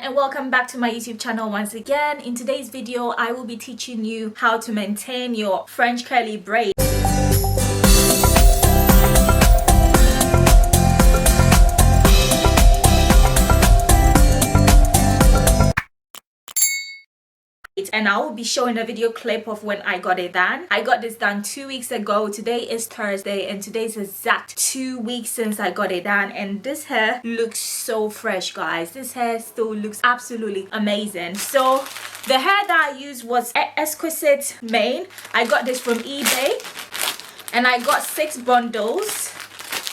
and welcome back to my YouTube channel once again. In today's video I will be teaching you how to maintain your French curly braids. And I will be showing a video clip of when I got it done. I got this done 2 weeks ago. Today is Thursday and today's exact 2 weeks since I got it done, and this hair looks so fresh, guys. This hair still looks absolutely amazing. So the hair that I used was exquisite mane. I got this from eBay and I got 6 bundles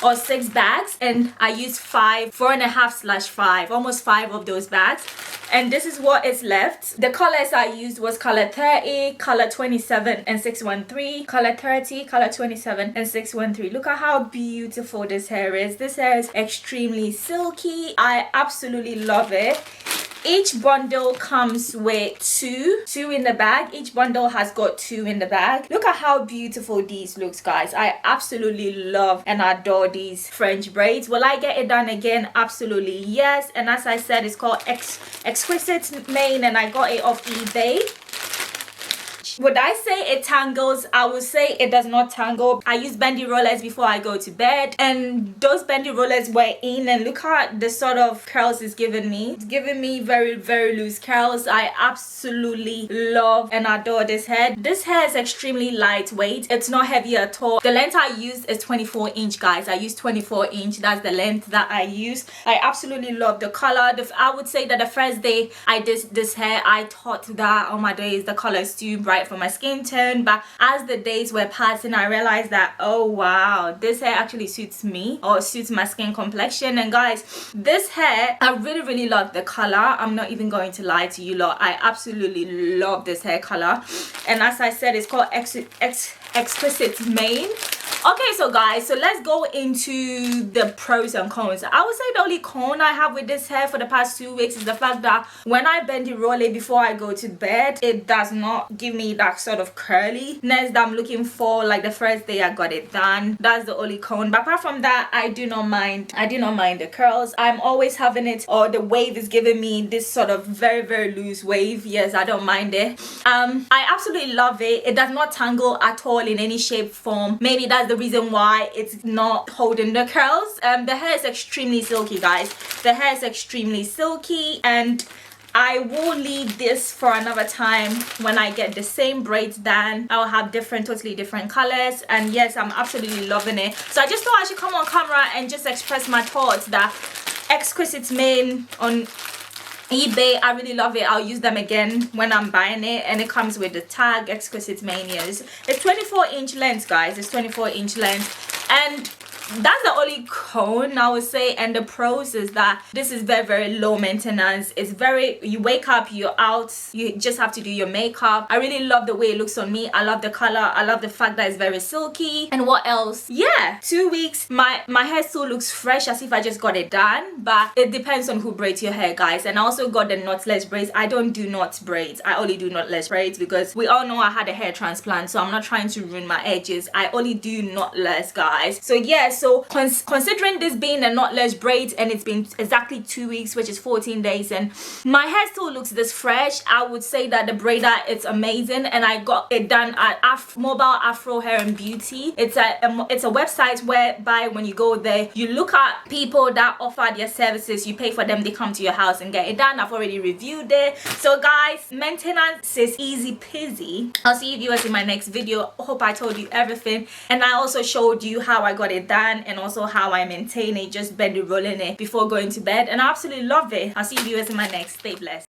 or 6 bags, and I used 4.5/5, almost 5 of those bags. And this is what is left. The colors I used was color 30, color 27 and 613, color 30, color 27 and 613. Look at how beautiful this hair is. This hair is extremely silky. I absolutely love it. Each bundle comes with two in the bag. Each bundle has got 2 in the bag. Look at how beautiful these looks, guys. I absolutely love and adore these French braids. Will I get it done again? Absolutely yes. And as I said, it's called exquisite mane and I got it off eBay. Would I say it tangles? I would say it does not tangle. I use bendy rollers before I go to bed, and those bendy rollers were in, and look at the sort of curls it's giving me. It's giving me very, very loose curls. I absolutely love and adore this hair. This hair is extremely lightweight. It's not heavy at all. The length I used is 24 inch, guys. I used 24 inch. That's the length that I used. I absolutely love the color. I would say that the first day I did this hair, I thought that, oh my days, the color is too bright for my skin tone, but as the days were passing I realized that, oh wow, this hair actually suits me or suits my skin complexion. And guys, this hair, I really love the color. I'm not even going to lie to you lot. I absolutely love this hair color, and as I said, it's called exquisite mane. Okay, so guys, so let's go into the pros and cons. I would say the only con I have with this hair for the past 2 weeks is the fact that when I bend it roll it before I go to bed, it does not give me that sort of curliness that I'm looking for like the first day I got it done. That's the only con. But apart from that, I do not mind the curls. I'm always having it, or the wave is giving me this sort of very loose wave. Yes, I don't mind it. I absolutely love it. It does not tangle at all in any shape, form. Maybe that's the reason why it's not holding the curls. The hair is extremely silky, guys. The hair is extremely silky, and I will leave this for another time. When I get the same braids done, I'll have totally different colors. And yes, I'm absolutely loving it. So I just thought I should come on camera and just express my thoughts that exquisite mane on eBay, I really love it. I'll use them again when I'm buying it, and it comes with the tag exquisite manias. It's 24 inch length, guys. It's 24 inch length, and that's the only con I would say. And the pros is that this is very low maintenance. It's you wake up, you're out, you just have to do your makeup. I really love the way it looks on me. I love the color. I love the fact that it's very silky. And what else? Yeah, 2 weeks, my hair still looks fresh as if I just got it done. But it depends on who braids your hair, guys. And I also got the knotless braids. I don't do knot braids. I only do knotless braids because we all know I had a hair transplant, so I'm not trying to ruin my edges. I only do knotless, guys. So yes, so considering this being a knotless braid, and it's been exactly 2 weeks, which is 14 days, and my hair still looks this fresh, I would say that the braider, it's amazing. And I got it done at Mobile Afro Hair and Beauty. It's a website whereby when you go there, you look at people that offer their services, you pay for them, they come to your house and get it done. I've already reviewed it. So guys, maintenance is easy peasy. I'll see you viewers in my next video. Hope I told you everything, and I also showed you how I got it done and also how I maintain it, just bendy rolling it before going to bed, and I absolutely love it. I'll see you viewers in my next. Stay blessed.